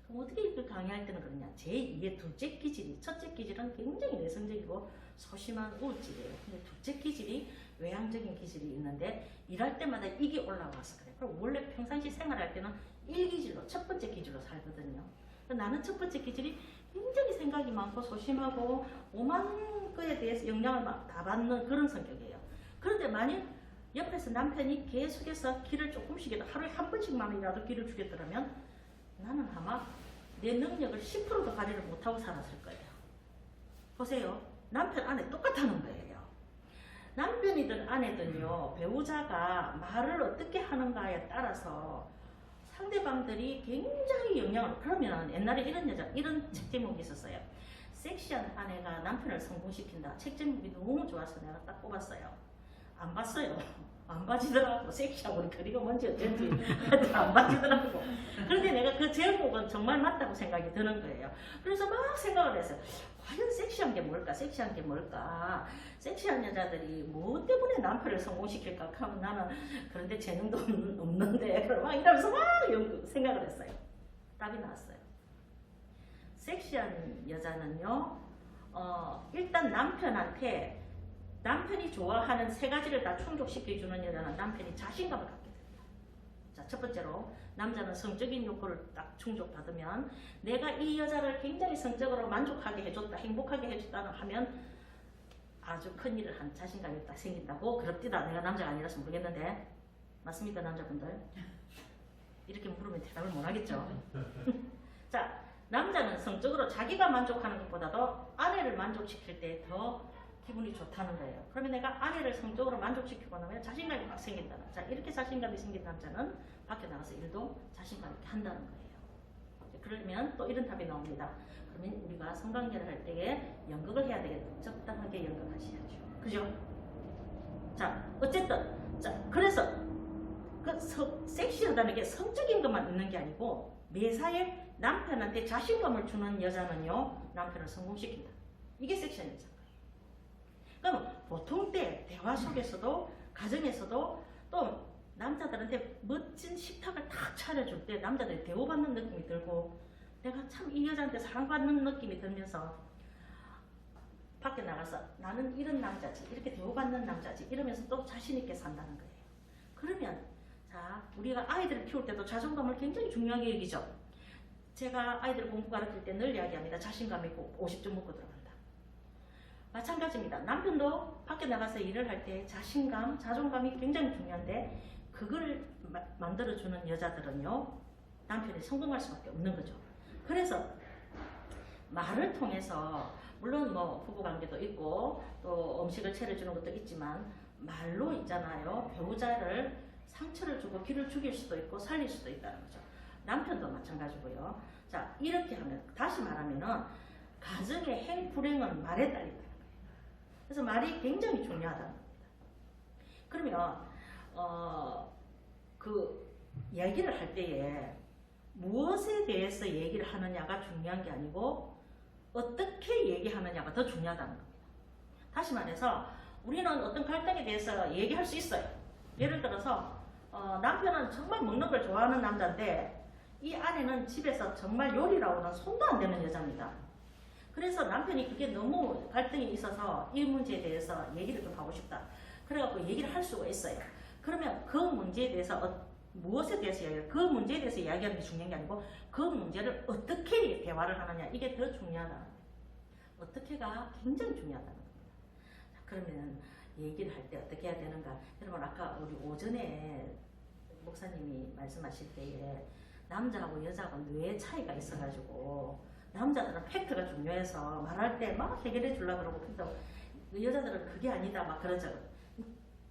그럼 어떻게 이걸 강의할 때는 그러냐? 제2의 둘째 기질이, 첫째 기질은 굉장히 내성적이고 소심한 우울질이에요. 근데 둘째 기질이 외향적인 기질이 있는데 일할 때마다 이게 올라와서 그래. 그럼 원래 평상시 생활할 때는 1기질로 첫 번째 기질로 살거든요. 나는 첫 번째 기질이 굉장히 생각이 많고 소심하고 오만 거에 대해서 영향을 막 다 받는 그런 성격이에요. 그런데 만일 옆에서 남편이 계속해서 기를 조금씩이라도 하루에 한 번씩만이라도 기를 주겠더라면 나는 아마 내 능력을 10%도 발휘를 못하고 살았을 거예요. 보세요. 남편 아내 똑같다는 거예요. 남편이든 아내든요, 배우자가 말을 어떻게 하는가에 따라서 상대방들이 굉장히 영향을, 그러면 옛날에 이런 책 제목이 있었어요. 섹시한 아내가 남편을 성공시킨다. 책 제목이 너무 좋아서 내가 딱 뽑았어요. 안 봤어요. 안 봐지더라고. 섹시하고 거리가 뭔지 어쩐지 안 봐지더라고. 그런데 내가 그 제목은 정말 맞다고 생각이 드는 거예요. 그래서 막 생각을 했어요. 과연 섹시한 게 뭘까? 섹시한 게 뭘까? 섹시한 여자들이 뭐 때문에 남편을 성공시킬까? 하면 나는 그런데 재능도 없는데 막 이러면서 막 생각을 했어요. 답이 나왔어요. 섹시한 여자는요, 일단 남편이 좋아하는 세 가지를 다 충족시켜주는 여자는 남편이 자신감을 갖게 됩니다. 자, 첫 번째로 남자는 성적인 욕구를 딱 충족받으면 내가 이 여자를 굉장히 성적으로 만족하게 해줬다, 행복하게 해줬다 하면 아주 큰 일을 한 자신감이 딱 생긴다고 그럽디다. 내가 남자가 아니라서 모르겠는데 맞습니까 남자분들? 이렇게 물으면 대답을 못 하겠죠. 자, 남자는 성적으로 자기가 만족하는 것보다도 아내를 만족시킬 때 더 기분이 좋다는 거예요. 그러면 내가 아내를 성적으로 만족시키고 나면 자신감이 막 생긴다는. 자, 이렇게 자신감이 생긴 남자는 밖에 나가서 일도 자신감 있게 한다는 거예요. 그러면 또 이런 답이 나옵니다. 그러면 우리가 성관계를 할 때에 연극을 해야 되겠다. 적당하게 연극하셔야죠. 그죠? 자, 어쨌든 자, 그래서 그 섹시하다는 게 성적인 것만 있는 게 아니고 매사에 남편한테 자신감을 주는 여자는요 남편을 성공시킨다. 이게 섹시한 여자인 거예요. 그럼 보통 때 대화 속에서도 가정에서도 또 남자들한테 멋진 식탁을 탁 차려줄 때 남자들이 대우받는 느낌이 들고 내가 참 이 여자한테 사랑받는 느낌이 들면서 밖에 나가서 나는 이런 남자지 이렇게 대우받는 남자지 이러면서 또 자신있게 산다는 거예요. 그러면 자 우리가 아이들을 키울 때도 자존감을 굉장히 중요하게 여기죠. 제가 아이들 공부 가르칠 때 늘 이야기합니다. 자신감 있고 50점 먹고 들어간다. 마찬가지입니다. 남편도 밖에 나가서 일을 할 때 자신감, 자존감이 굉장히 중요한데 그걸 만들어주는 여자들은요 남편이 성공할 수밖에 없는 거죠. 그래서 말을 통해서 물론 뭐 부부관계도 있고 또 음식을 차려주는 것도 있지만 말로 있잖아요. 배우자를 상처를 주고 기를 죽일 수도 있고 살릴 수도 있다는 거죠. 남편도 마찬가지고요. 자 이렇게 하면 다시 말하면은 가정의 행불행은 말에 딸린다는 거예요. 그래서 말이 굉장히 중요하다는 겁니다. 그러면 그 얘기를 할 때에 무엇에 대해서 얘기를 하느냐가 중요한 게 아니고 어떻게 얘기하느냐가 더 중요하다는 겁니다. 다시 말해서 우리는 어떤 갈등에 대해서 얘기할 수 있어요. 예를 들어서 남편은 정말 먹는 걸 좋아하는 남자인데 이 아내는 집에서 정말 요리라고는 손도 안 대는 여자입니다. 그래서 남편이 그게 너무 갈등이 있어서 이 문제에 대해서 얘기를 좀 하고 싶다. 그래갖고 얘기를 할 수가 있어요. 그러면 그 문제에 대해서 무엇에 대해서 이야기를 그 문제에 대해서 이야기하는 게 중요한 게 아니고 그 문제를 어떻게 대화를 하느냐 이게 더 중요하다. 어떻게가 굉장히 중요하다는 겁니다. 자, 그러면 얘기를 할 때 어떻게 해야 되는가? 여러분 아까 우리 오전에 목사님이 말씀하실 때에 남자하고 여자하고 뇌 차이가 있어가지고 남자들은 팩트가 중요해서 말할 때 막 해결해 주려고 그러고 근데 여자들은 그게 아니다 막 그러죠.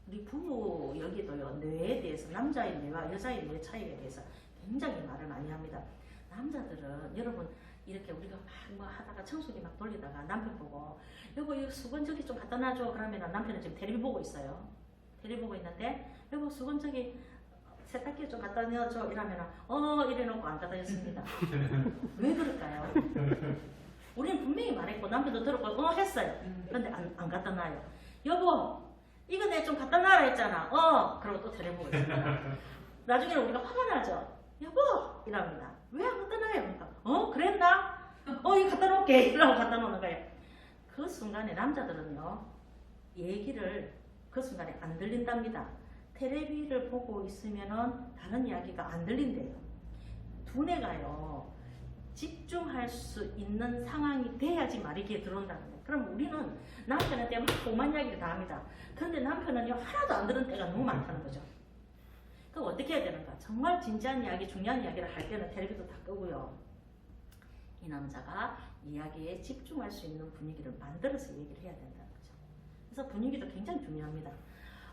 우리 부부 여기도요 뇌에 대해서 남자의 뇌와 여자의 뇌 차이에 대해서 굉장히 말을 많이 합니다. 남자들은 여러분 이렇게 우리가 막 뭐 하다가 청소기 막 돌리다가 남편 보고 여보 이 수건 저기 좀 갖다 놔줘 그러면 남편은 지금 텔레비 보고 있어요. 텔레비 보고 있는데 여보 수건 저기 세탁기에 좀 갖다 놔줘 이러면 이래놓고 안 갖다 줬습니다. 왜 그럴까요? 우리는 분명히 말했고 남편도 들었고 했어요. 그런데 안 갖다 놔요. 여보 이거 내가 좀 갖다 놔라 했잖아. 그러고 또 텔레비 보고 있습니다. 나중에는 우리가 화가 나죠. 여보 이럽니다. 왜 안 갖다 놔요? 그러니까 그랬나? 이거 갖다 놓을게 이러고 갖다 놓는 거예요. 그 순간에 남자들은요 얘기를 그 순간에 안 들린답니다. 텔레비를 보고 있으면은 다른 이야기가 안 들린대요. 두뇌가요 집중할 수 있는 상황이 돼야지 말이 귀에 들어온다는 거예요. 그럼 우리는 남편한테 막 오만 이야기를 다 합니다. 그런데 남편은요 하나도 안 들은 때가 너무 많다는 거죠. 그럼 어떻게 해야 되는가? 정말 진지한 이야기, 중요한 이야기를 할 때는 텔레비도 다 끄고요. 이 남자가 이야기에 집중할 수 있는 분위기를 만들어서 얘기를 해야 된다는 거죠. 그래서 분위기도 굉장히 중요합니다.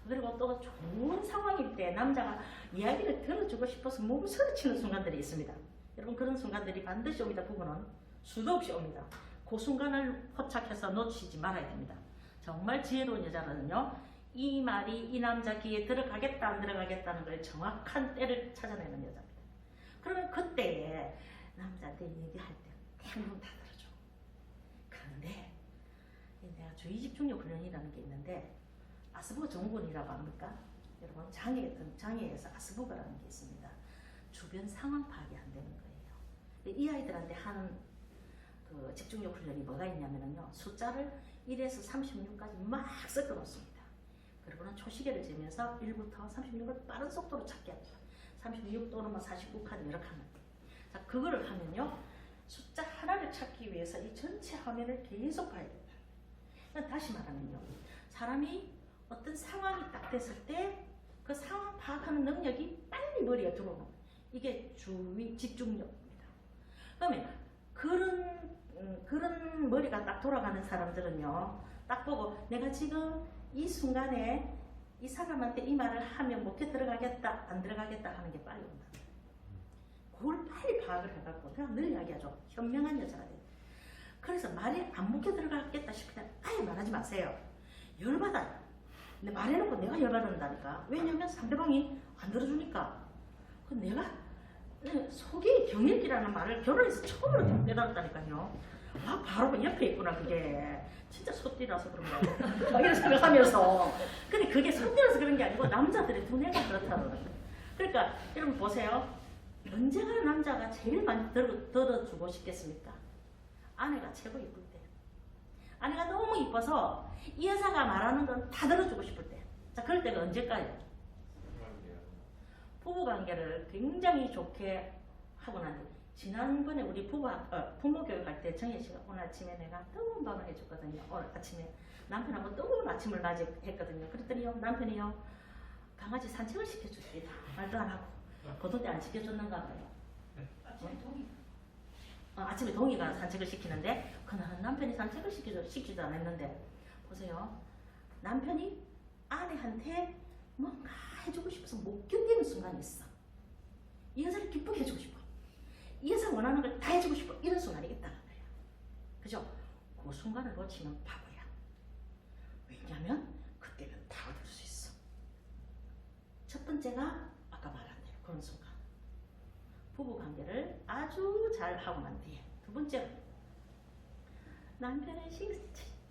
그리고 또 좋은 상황일 때 남자가 이야기를 들어주고 싶어서 몸을 소리치는 순간들이 있습니다. 여러분 그런 순간들이 반드시 옵니다. 부부는 수도 없이 옵니다. 그 순간을 포착해서 놓치지 말아야 됩니다. 정말 지혜로운 여자는요 이 말이 이 남자 귀에 들어가겠다 안 들어가겠다는 걸 정확한 때를 찾아내는 여자입니다. 그러면 그때에 남자한테 얘기할 때 대부분 다 들어줘. 그런데 내가 주의 집중력 훈련이라는 게 있는데 아스버거 증후군이라고 합니까? 여러분 장애에서 아스버거라는 게 있습니다. 주변 상황 파악이 안 되는 거예요. 이 아이들한테 하는 그 집중력 훈련이 뭐가 있냐면요 숫자를 1에서 36까지 막 섞어 놓습니다. 그리고는 초시계를 재면서 1부터 36을 빠른 속도로 찾게 합니다. 36 또는 49칸 이렇게 하면 돼요. 자, 그거를 하면요 숫자 하나를 찾기 위해서 이 전체 화면을 계속 봐야 된다. 그러니까 다시 말하면요 사람이 어떤 상황이 딱 됐을 때 그 상황 파악하는 능력이 빨리 머리에 들어오는 거예요. 이게 주의 집중력입니다. 그러면 그런 머리가 딱 돌아가는 사람들은요 딱 보고 내가 지금 이 순간에 이 사람한테 이 말을 하면 목에 들어가겠다 안 들어가겠다 하는 게 빨리 온다. 그걸 빨리 파악을 해갖고 그냥 늘 이야기하죠. 현명한 여자가 돼요. 그래서 말이 안 목에 들어가겠다 싶으면 아예 말하지 마세요. 열받아요. 근데 말해놓고 내가 열받는다니까. 왜냐면 상대방이 안 들어주니까. 그 내가 속이 경일기라는 말을 결혼해서 처음으로 깨달았다니까요. 아, 바로 그 옆에 있구나, 그게. 진짜 소띠라서 그런 거야. 막 이런 생각하면서. 근데 그게 소띠라서 그런 게 아니고 남자들의 두뇌가 그렇다는. 그러니까 여러분 보세요. 언제가 남자가 제일 많이 들어주고 싶겠습니까? 아내가 최고 이쁠 때. 아내가 너무 이뻐서 이 여자가 말하는 건 다 들어주고 싶을 때. 자, 그럴 때가 언제일까요? 부부관계를 굉장히 좋게 하고 난 뒤. 지난번에 우리 부모 교육할 때 정혜 씨가 오늘 아침에 내가 뜨거운 밥을 해줬거든요. 오늘 아침에 남편하고 뜨거운 아침을 낮에 했거든요. 그랬더니요, 남편이요, 강아지 산책을 시켜줍니다. 말도 안 하고. 보통 때 안 시켜줬는가 봐요. 아침에 동이가 산책을 시키는데 그날은 남편이 산책을 시키지도 않았는데 보세요. 남편이 아내한테 뭔가 해주고 싶어서 못 견디는 순간이 있어. 이 여자를 기쁘게 해주고 싶어. 이 여자 원하는 걸 다 해주고 싶어. 이런 순간이 있다는 거예요. 그죠? 그 순간을 놓치면 바보야. 왜냐면 그때는 다 얻을 수 있어. 첫 번째가 아까 말한 대로 그런 순간. 부부관계를 아주 잘 하고 난 뒤에. 두 번째로 남편의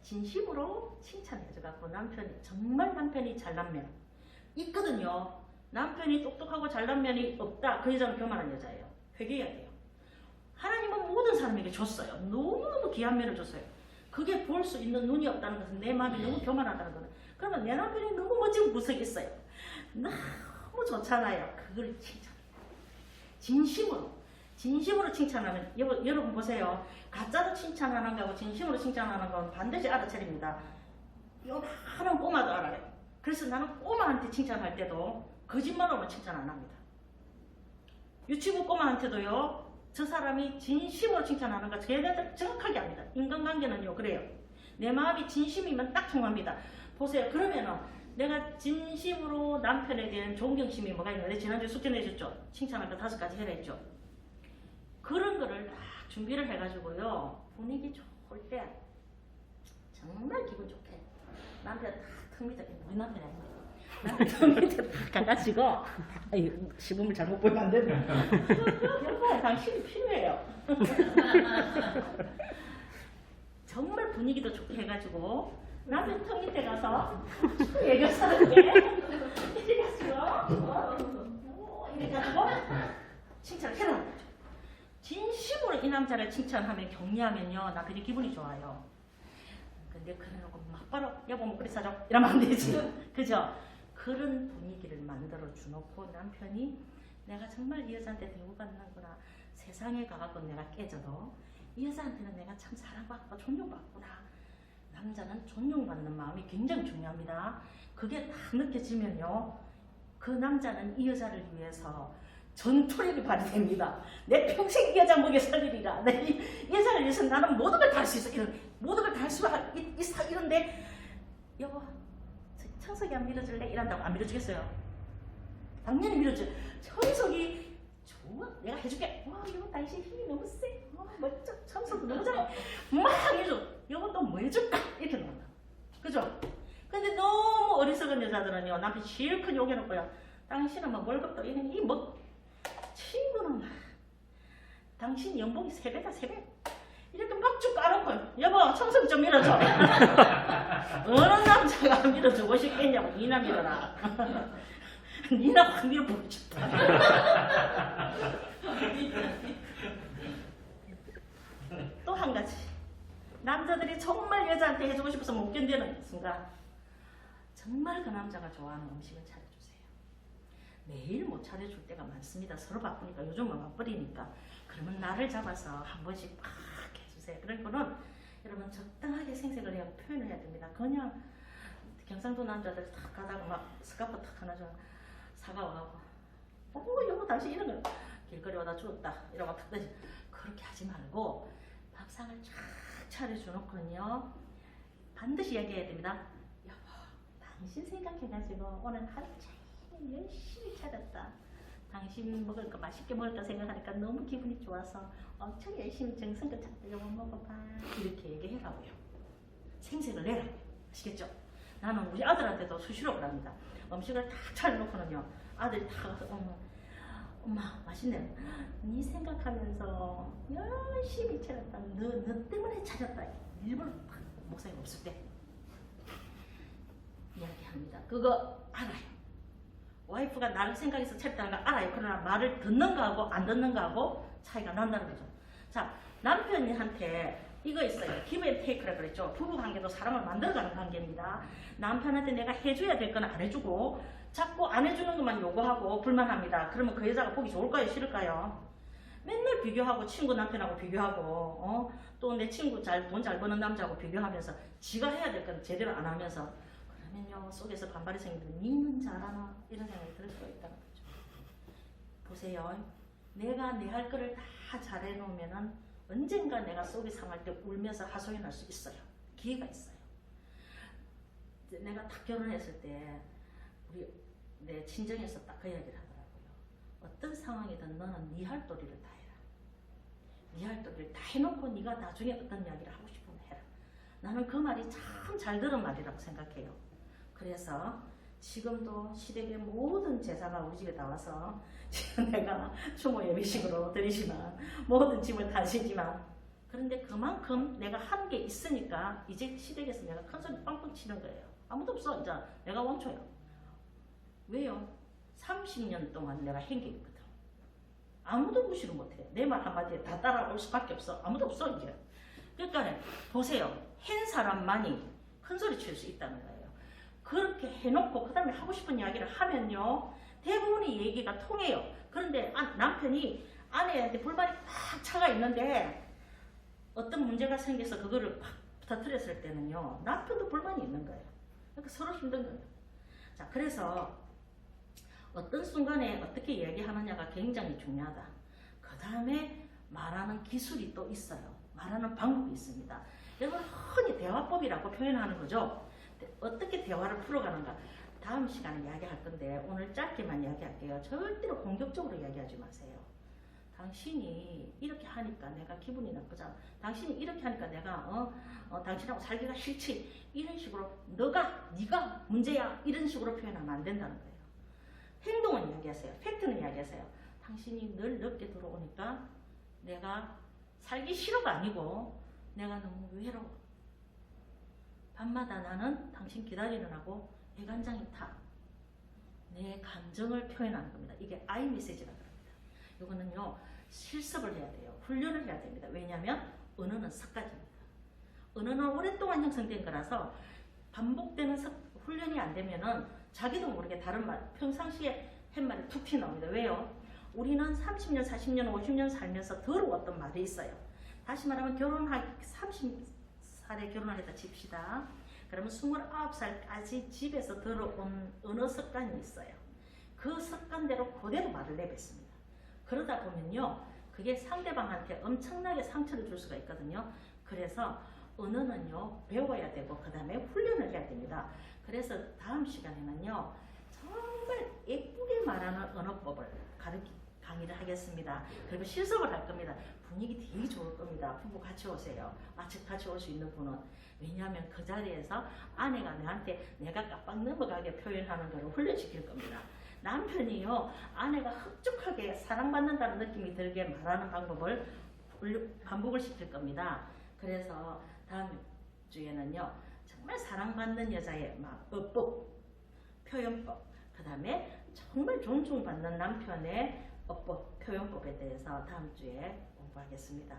진심으로 칭찬해줘갖고 정말 남편이 잘난 면 있거든요. 남편이 똑똑하고 잘난 면이 없다. 그 여자는 교만한 여자예요. 회개해야 돼요. 하나님은 모든 사람에게 줬어요. 너무너무 귀한 면을 줬어요. 그게 볼 수 있는 눈이 없다는 것은 내 마음이 너무 교만하다는 거는. 그러면 내 남편이 너무 멋진 구석이 있어요. 너무 좋잖아요. 그걸 칭찬해요. 진심으로 칭찬하면 여러분 보세요. 가짜로 칭찬하는 거하고 진심으로 칭찬하는 건 반드시 알아차립니다. 요만한 꼬마도 알아요. 그래서 나는 꼬마한테 칭찬할 때도 거짓말로만 칭찬 안 합니다. 유치부 꼬마한테도요, 저 사람이 진심으로 칭찬하는 거 제가 정확하게 합니다. 인간관계는요, 그래요. 내 마음이 진심이면 딱 통합니다. 보세요. 그러면은 내가 진심으로 남편에 대한 존경심이 뭐가 있는데 지난주에 숙제 내줬죠. 칭찬할 거 5가지 해라 했죠. 그런 거를 딱 준비를 해가지고요, 분위기 좋을 때 정말 기분 좋게 남편 탁 턱 밑에, 우리 남편이 아닙니다. 남편 턱 밑에 탁 가가지고, 시범을 잘못 보면 안 되네. 여보, 당신이 필요해요. 정말 분위기도 좋게 해가지고 남편 턱 밑에 가서 얘기하는데 이래가지고 칭찬을 해라. 진심으로 이 남자를 칭찬하면 격려하면요, 남편이 기분이 좋아요. 근데 그래놓고 막 바로 여보 목걸이 사줘 이러면 안 되지. 그죠? 그런 분위기를 만들어 주놓고 남편이 내가 정말 이 여자한테 대우받는구나, 세상에 가갖고 내가 깨져도 이 여자한테는 내가 참 사랑받고 존경받구나. 남자는 존경받는 마음이 굉장히 중요합니다. 그게 딱 느껴지면요, 그 남자는 이 여자를 위해서 전투력이 발휘됩니다. 내 평생 이 여자 먹여 살리리라. 이 여자를 위해서 나는 모든 걸 다 할 수 있어. 모든 걸 다 할 수 있어. 이런데 여보, 청석이 안 밀어줄래? 이런다고 안 밀어주겠어요? 당연히 밀어줘. 청석이 좋아, 내가 해줄게. 와, 여보 당신 힘이 너무 세. 멋져. 청석도 너무 잘해. 막 해줘. 여보 또 뭐 해줄까? 이렇게 나온다. 그죠? 근데 너무 어리석은 여자들은요, 남편 실컷 욕해놓고요, 당신은 뭐 월급도 이러니 뭐 친구는 당신 연봉이 3배다 3배 이렇게 막 쭉 까놓고 여보 청소기 좀 밀어줘. 어느 남자가 밀어주고 싶겠냐고. 니나 밀어라. 니나 확 밀어보고 싶다. 또 한 가지, 남자들이 정말 여자한테 해주고 싶어서 못 견디는 순간, 정말 그 남자가 좋아하는 음식을 차려주세요. 매일 못 차려줄 때가 많습니다. 서로 바쁘니까, 요즘은 바쁘니까. 그러면 나를 잡아서 한 번씩 팍 해주세요. 그런 거는 여러분 적당하게 생색을 해야 표현을 해야 됩니다. 그냥 경상도 남자들 탁 가다가 막 스카프 탁 하나 줘 사가 와갖고 여보 당신 이런 거 길거리 와다 주웠다 이러고 탁 던지. 그렇게 하지 말고 밥상을 쫙 차려주놓고는요, 반드시 얘기해야 됩니다. 여보 당신 생각해가지고 오늘 하루 종일 열심히 차렸다. 당신 먹을 거 맛있게 먹을까 생각하니까 너무 기분이 좋아서 엄청 열심히 정성껏 찼다. 여보 먹어봐. 이렇게 얘기해라고요. 생색을 내라고요. 아시겠죠? 나는 우리 아들한테도 수시로 그럽니다. 음식을 다 차려놓고는요. 아들이 다 가서 엄마 맛있네. 네 생각하면서 열심히 차렸다. 너 때문에 차렸다. 일부러 목사님 없을 때 이야기합니다. 그거 알아요. 와이프가 나를 생각해서 차렸다는 거 알아요. 그러나 말을 듣는 거하고 안 듣는 거하고 차이가 난다는 거죠. 자, 남편한테 이거 있어요. 기브 앤 테이크라 그랬죠. 부부 관계도 사람을 만들어가는 관계입니다. 남편한테 내가 해줘야 될 건 안 해주고 자꾸 안 해주는 것만 요구하고 불만합니다. 그러면 그 여자가 보기 좋을까요? 싫을까요? 맨날 비교하고 친구 남편하고 비교하고 또 내 친구 돈 잘 버는 남자하고 비교하면서 지가 해야 될 건 제대로 안 하면서 그러면요 속에서 반발이 생기면 니는 잘하나 이런 생각이 들 수가 있다는 거죠. 보세요. 내가 내 할 거를 다 잘해놓으면은 언젠가 내가 속이 상할 때 울면서 하소연할 수 있어요. 기회가 있어요. 내가 딱 결혼했을 때 우리 내 친정에서 딱 그 이야기를 하더라고요. 어떤 상황이든 너는 네 할 도리를 다 해라. 네 할 도리를 다 해놓고 네가 나중에 어떤 이야기를 하고 싶으면 해라. 나는 그 말이 참 잘 들은 말이라고 생각해요. 그래서 지금도 시댁의 모든 제사가 우리 집에 다 와서 지금 내가 추모 예배식으로 드리지만 모든 짐을 다 지지만 그런데 그만큼 내가 한 게 있으니까 이제 시댁에서 내가 큰 소리 빵빵 치는 거예요. 아무도 없어. 이제 내가 원초야. 왜요? 30년 동안 내가 한 게 있거든. 아무도 무시를 못해. 내 말 한마디에 다 따라올 수밖에 없어. 아무도 없어 이제. 그러니까 보세요. 한 사람만이 큰 소리 칠 수 있다는 거예요. 그렇게 해놓고 그 다음에 하고 싶은 이야기를 하면요. 대부분의 얘기가 통해요. 그런데 남편이 아내한테 불만이 팍 차가 있는데 어떤 문제가 생겨서 그거를 팍 터뜨렸을 때는요. 남편도 불만이 있는 거예요. 그러니까 서로 힘든 거예요. 자, 그래서 어떤 순간에 어떻게 얘기하느냐가 굉장히 중요하다. 그 다음에 말하는 기술이 또 있어요. 말하는 방법이 있습니다. 이걸 흔히 대화법이라고 표현하는 거죠. 어떻게 대화를 풀어가는가. 다음 시간에 이야기할 건데 오늘 짧게만 이야기할게요. 절대로 공격적으로 이야기하지 마세요. 당신이 이렇게 하니까 내가 기분이 나쁘잖아. 당신이 이렇게 하니까 내가 당신하고 살기가 싫지. 이런 식으로 네가 문제야. 이런 식으로 표현하면 안 된다는 거예요. 행동은 이야기하세요. 팩트는 이야기하세요. 당신이 늘 늦게 들어오니까 내가 살기 싫어가 아니고 내가 너무 외로워. 밤마다 나는 당신 기다리느라고 애간장이 타. 내 감정을 표현하는 겁니다. 이게 I 메시지라고 합니다. 이거는요 실습을 해야 돼요. 훈련을 해야 됩니다. 왜냐하면 언어는 습관입니다. 언어는 오랫동안 형성된 거라서 반복되는 훈련이 안 되면은 자기도 모르게 다른 말, 평상시에 한 말이 툭 튀어나옵니다. 왜요? 우리는 30년, 40년, 50년 살면서 들어왔던 말이 있어요. 다시 말하면 30살에 결혼을 했다 칩시다. 그러면 29살까지 집에서 들어온 언어 습관이 있어요. 그 습관대로 그대로 말을 내뱉습니다. 그러다 보면요. 그게 상대방한테 엄청나게 상처를 줄 수가 있거든요. 그래서 언어는요. 배워야 되고 그 다음에 훈련을 해야 됩니다. 그래서 다음 시간에는요. 정말 예쁘게 말하는 언어법을 강의를 하겠습니다. 그리고 실습을 할 겁니다. 분위기 되게 좋을 겁니다. 부부 같이 오세요. 같이 올 수 있는 분은. 왜냐하면 그 자리에서 아내가 나한테 내가 깜빡 넘어가게 표현하는 것을 훈련시킬 겁니다. 남편이요. 아내가 흡족하게 사랑받는다는 느낌이 들게 말하는 방법을 반복을 시킬 겁니다. 그래서 다음 주에는요. 정말 사랑받는 여자의 어법, 표현법, 그 다음에 정말 존중받는 남편의 어법, 표현법에 대해서 다음 주에 공부하겠습니다.